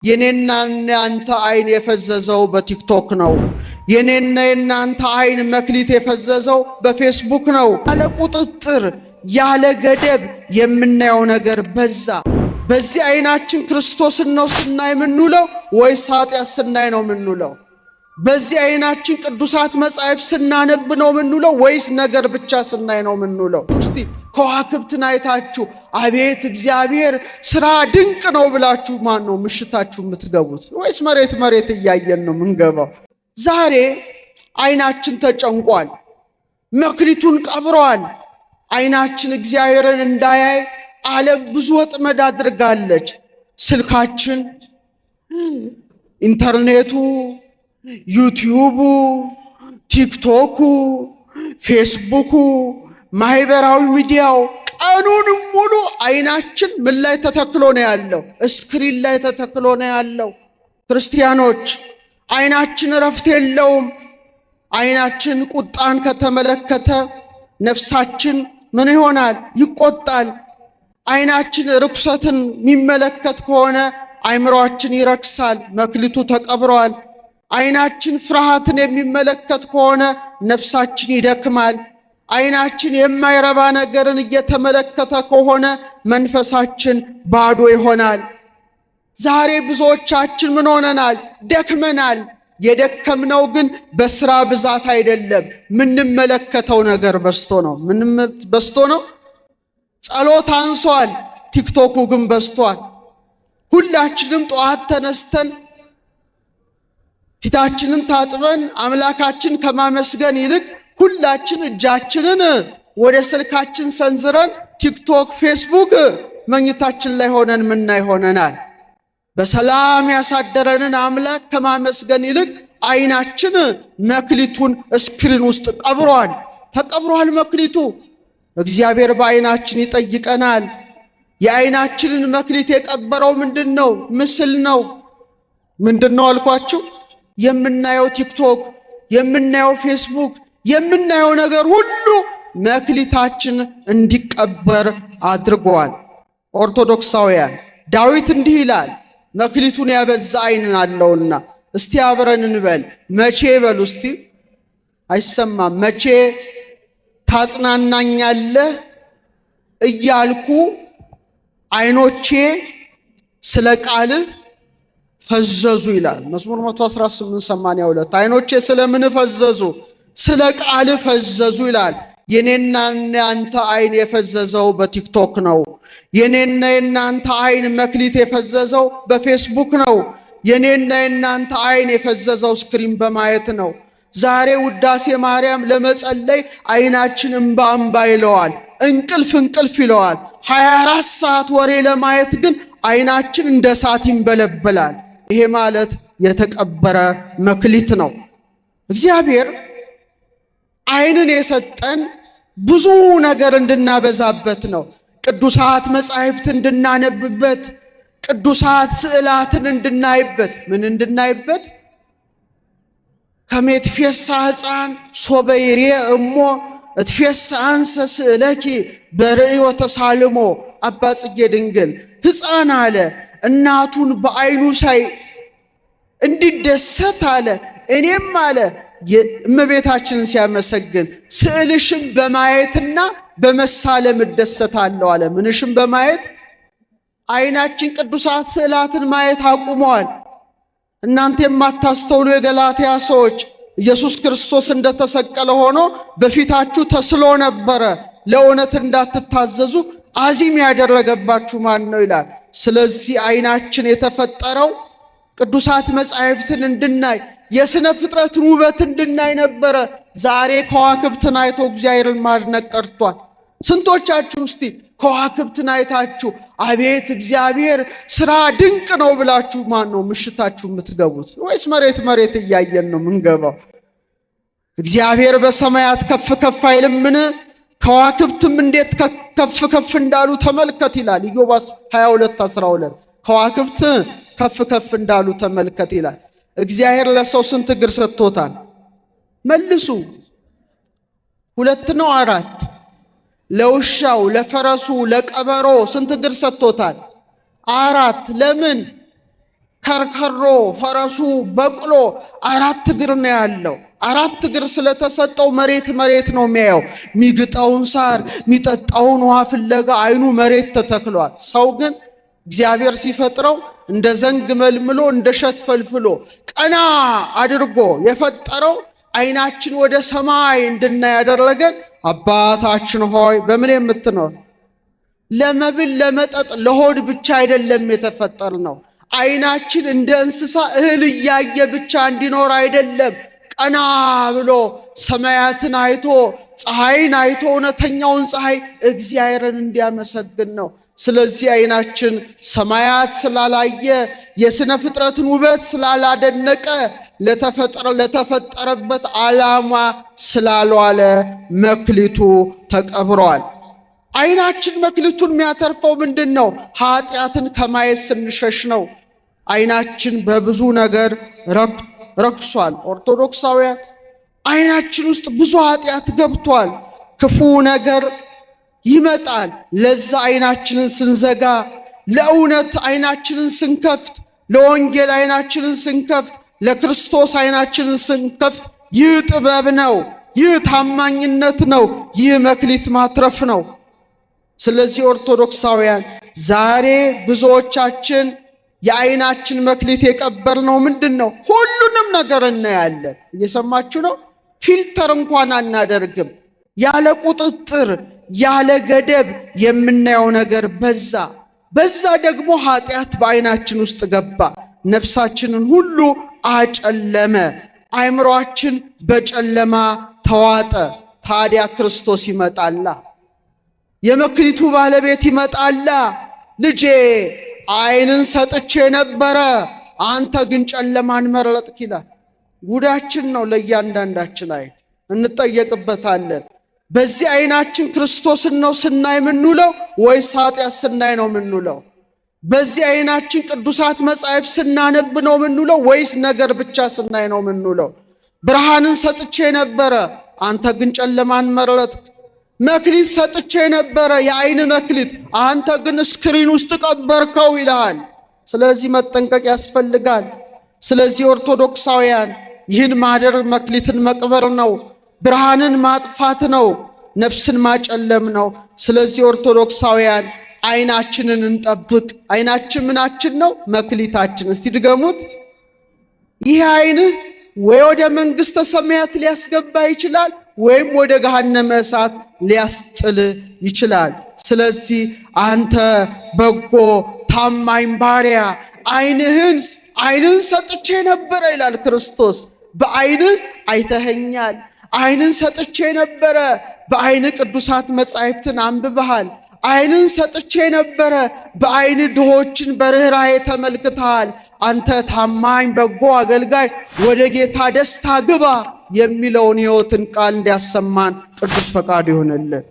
የኔና የናንተ አይን የፈዘዘው በቲክቶክ ነው። የኔና የናንተ አይን መክሊት የፈዘዘው በፌስቡክ ነው። ያለ ቁጥጥር ያለ ገደብ የምናየው ነገር በዛ። በዚህ አይናችን ክርስቶስን ነው ስናይ የምንውለው ወይስ ኃጢአት ስናይ ነው የምንውለው? በዚህ አይናችን ቅዱሳት መጻሕፍት ስናነብ ነው የምንውለው ወይስ ነገር ብቻ ስናይ ነው የምንውለው? እስቲ ከዋክብትን አይታችሁ አቤት እግዚአብሔር ስራ ድንቅ ነው ብላችሁ ማን ነው ምሽታችሁ የምትገቡት? ወይስ መሬት መሬት እያየን ነው የምንገባው? ዛሬ አይናችን ተጨንቋል፣ መክሊቱን ቀብሯል። አይናችን እግዚአብሔርን እንዳያይ ዓለም ብዙ ወጥመድ አድርጋለች። ስልካችን፣ ኢንተርኔቱ፣ ዩቲዩቡ፣ ቲክቶኩ፣ ፌስቡኩ፣ ማህበራዊ ሚዲያው ቀኑን ሙሉ አይናችን ምን ላይ ተተክሎ ነው ያለው? ስክሪን ላይ ተተክሎ ነው ያለው። ክርስቲያኖች አይናችን እረፍት የለውም። አይናችን ቁጣን ከተመለከተ ነፍሳችን ምን ይሆናል? ይቆጣል። አይናችን ርኩሰትን የሚመለከት ከሆነ አይምሮአችን ይረክሳል፣ መክሊቱ ተቀብሯል። አይናችን ፍርሃትን የሚመለከት ከሆነ ነፍሳችን ይደክማል። አይናችን የማይረባ ነገርን እየተመለከተ ከሆነ መንፈሳችን ባዶ ይሆናል። ዛሬ ብዙዎቻችን ምን ሆነናል? ደክመናል። የደከምነው ግን በስራ ብዛት አይደለም፣ ምንመለከተው ነገር በስቶ ነው። ምን በስቶ ነው? ጸሎት አንሷል፣ ቲክቶኩ ግን በስቷል። ሁላችንም ጠዋት ተነስተን ፊታችንን ታጥበን አምላካችን ከማመስገን ይልቅ ሁላችን እጃችንን ወደ ስልካችን ሰንዝረን ቲክቶክ፣ ፌስቡክ መኝታችን ላይ ሆነን ምናይ ሆነናል። በሰላም ያሳደረንን አምላክ ከማመስገን ይልቅ አይናችን መክሊቱን ስክሪን ውስጥ ቀብሯል፣ ተቀብሯል መክሊቱ። እግዚአብሔር በአይናችን ይጠይቀናል። የአይናችንን መክሊት የቀበረው ምንድነው? ምስል ነው። ምንድነው አልኳችሁ? የምናየው ቲክቶክ፣ የምናየው ፌስቡክ፣ የምናየው ነገር ሁሉ መክሊታችን እንዲቀበር አድርጓል። ኦርቶዶክሳውያን ዳዊት እንዲህ ይላል፣ መክሊቱን ያበዛ አይን አለውና። እስቲ አብረን እንበል። መቼ በሉ እስቲ። አይሰማም። መቼ ታጽናናኛለህ እያልኩ አይኖቼ ስለ ቃልህ ፈዘዙ ይላል መዝሙር 118:82 አይኖቼ ስለምን ፈዘዙ? ስለ ቃልህ ፈዘዙ ይላል። የኔና የናንተ አይን የፈዘዘው በቲክቶክ ነው። የኔና የናንተ አይን መክሊት የፈዘዘው በፌስቡክ ነው። የኔና የናንተ አይን የፈዘዘው ስክሪን በማየት ነው። ዛሬ ውዳሴ ማርያም ለመጸለይ አይናችን እንባ እንባ ይለዋል፣ እንቅልፍ እንቅልፍ ይለዋል። 24 ሰዓት ወሬ ለማየት ግን አይናችን እንደ እሳት ይንበለበላል። ይሄ ማለት የተቀበረ መክሊት ነው። እግዚአብሔር አይንን የሰጠን ብዙ ነገር እንድናበዛበት ነው። ቅዱሳት መጻሕፍት እንድናነብበት፣ ቅዱሳት ስዕላትን እንድናይበት። ምን እንድናይበት? ከመትፌሳ ሕፃን ሶበይሬ እሞ እትፌሳ አንሰ ስዕለኪ በርእዮ ተሳልሞ። አባ ጽጌ ድንግል ሕፃን አለ እናቱን በአይኑ ሳይ እንዲደሰት አለ። እኔም አለ እመቤታችንን ሲያመሰግን ስዕልሽን በማየትና በመሳለም እደሰታለሁ አለ። ምንሽን በማየት? አይናችን ቅዱሳት ስዕላትን ማየት አቁመዋል። እናንተ የማታስተውሉ የገላትያ ሰዎች ኢየሱስ ክርስቶስ እንደተሰቀለ ሆኖ በፊታችሁ ተስሎ ነበረ፣ ለእውነት እንዳትታዘዙ አዚም ያደረገባችሁ ማን ነው ይላል። ስለዚህ አይናችን የተፈጠረው ቅዱሳት መጻሕፍትን እንድናይ፣ የሥነ ፍጥረትን ውበት እንድናይ ነበረ። ዛሬ ከዋክብትን አይቶ እግዚአብሔርን ማድነቅ ቀርቷል። ስንቶቻችሁ እስቲ ከዋክብትን አይታችሁ አቤት እግዚአብሔር ስራ ድንቅ ነው ብላችሁ ማን ነው ምሽታችሁ የምትገቡት? ወይስ መሬት መሬት እያየን ነው የምንገባው? እግዚአብሔር በሰማያት ከፍ ከፍ አይልምን? ከዋክብትም እንዴት ከፍ ከፍ እንዳሉ ተመልከት ይላል ኢዮብ 22:12 ከዋክብት ከፍ ከፍ እንዳሉ ተመልከት ይላል። እግዚአብሔር ለሰው ስንት እግር ሰጥቶታል? መልሱ። 2 ነው 4? ለውሻው፣ ለፈረሱ፣ ለቀበሮ ስንት እግር ሰጥቶታል? 4። ለምን? ከርከሮ ፈረሱ በቅሎ 4 እግር ነው ያለው። 4 እግር ስለተሰጠው መሬት ነው የሚያየው። ሚግጣውን ሳር ሚጠጣውን ውሃ ፍለጋ አይኑ መሬት ተተክሏል። ሰው ግን እግዚአብሔር ሲፈጥረው እንደ ዘንግ መልምሎ እንደ ሸት ፈልፍሎ ቀና አድርጎ የፈጠረው አይናችን ወደ ሰማይ እንድናይ ያደረገን አባታችን ሆይ በምን የምትኖር ለመብል ለመጠጥ ለሆድ ብቻ አይደለም የተፈጠር ነው። አይናችን እንደ እንስሳ እህል እያየ ብቻ እንዲኖር አይደለም። ቀና ብሎ ሰማያትን አይቶ ፀሐይን አይቶ እውነተኛውን ፀሐይ እግዚአብሔርን እንዲያመሰግን ነው። ስለዚህ አይናችን ሰማያት ስላላየ የሥነ ፍጥረትን ውበት ስላላደነቀ ለተፈጠረበት ዓላማ ስላልዋለ መክሊቱ ተቀብሯል። አይናችን መክሊቱን የሚያተርፈው ምንድን ነው? ኃጢአትን ከማየት ስንሸሽ ነው። አይናችን በብዙ ነገር ረክሷል። ኦርቶዶክሳውያን አይናችን ውስጥ ብዙ ኃጢአት ገብቷል። ክፉ ነገር ይመጣል። ለዛ አይናችንን ስንዘጋ፣ ለእውነት አይናችንን ስንከፍት፣ ለወንጌል አይናችንን ስንከፍት፣ ለክርስቶስ አይናችንን ስንከፍት፣ ይህ ጥበብ ነው፣ ይህ ታማኝነት ነው፣ ይህ መክሊት ማትረፍ ነው። ስለዚህ ኦርቶዶክሳውያን ዛሬ ብዙዎቻችን የአይናችን መክሊት የቀበርነው ምንድን ነው? ሁሉንም ነገር እናያለን። እየሰማችሁ ነው። ፊልተር እንኳን አናደርግም። ያለ ቁጥጥር ያለ ገደብ የምናየው ነገር በዛ ደግሞ ኃጢአት በአይናችን ውስጥ ገባ። ነፍሳችንን ሁሉ አጨለመ። አእምሮአችን በጨለማ ተዋጠ። ታዲያ ክርስቶስ ይመጣላ፣ የመክሊቱ ባለቤት ይመጣላ። ልጄ አይንን ሰጥቼ ነበረ፣ አንተ ግን ጨለማን መረጥክ ይላል። ጉዳችን ነው። ለእያንዳንዳችን አይን እንጠየቅበታለን። በዚህ አይናችን ክርስቶስን ነው ስናይ የምንውለው ወይስ ኃጢአት ስናይ ነው የምንውለው? በዚህ አይናችን ቅዱሳት መጻሕፍት ስናነብ ነው የምንውለው ወይስ ነገር ብቻ ስናይ ነው የምንውለው? ብርሃንን ሰጥቼ ነበረ፣ አንተ ግን ጨለማን መረጥክ። መክሊት ሰጥቼ ነበረ፣ የአይን መክሊት፣ አንተ ግን ስክሪን ውስጥ ቀበርከው ይልሃል። ስለዚህ መጠንቀቅ ያስፈልጋል። ስለዚህ ኦርቶዶክሳውያን ይህን ማደር መክሊትን መቅበር ነው፣ ብርሃንን ማጥፋት ነው፣ ነፍስን ማጨለም ነው። ስለዚህ ኦርቶዶክሳውያን አይናችንን እንጠብቅ። አይናችን ምናችን ነው? መክሊታችን። እስቲ ድገሙት። ይህ አይንህ ወይ ወደ መንግሥተ ሰማያት ሊያስገባ ይችላል ወይም ወደ ገሃነመ እሳት ሊያስጥል ይችላል። ስለዚህ አንተ በጎ ታማኝ ባሪያ አይንን ሰጥቼ ነበረ ይላል ክርስቶስ። በአይንህ አይተኸኛል። አይንን ሰጥቼ ነበረ፣ በአይን ቅዱሳት መጻሕፍትን አንብበሃል። አይንን ሰጥቼ ነበረ፣ በአይን ድሆችን በርኅራኄ ተመልክተሃል። አንተ ታማኝ በጎ አገልጋይ ወደ ጌታ ደስታ ግባ የሚለውን ሕይወትን ቃል እንዲያሰማን ቅዱስ ፈቃድ ይሆንልን።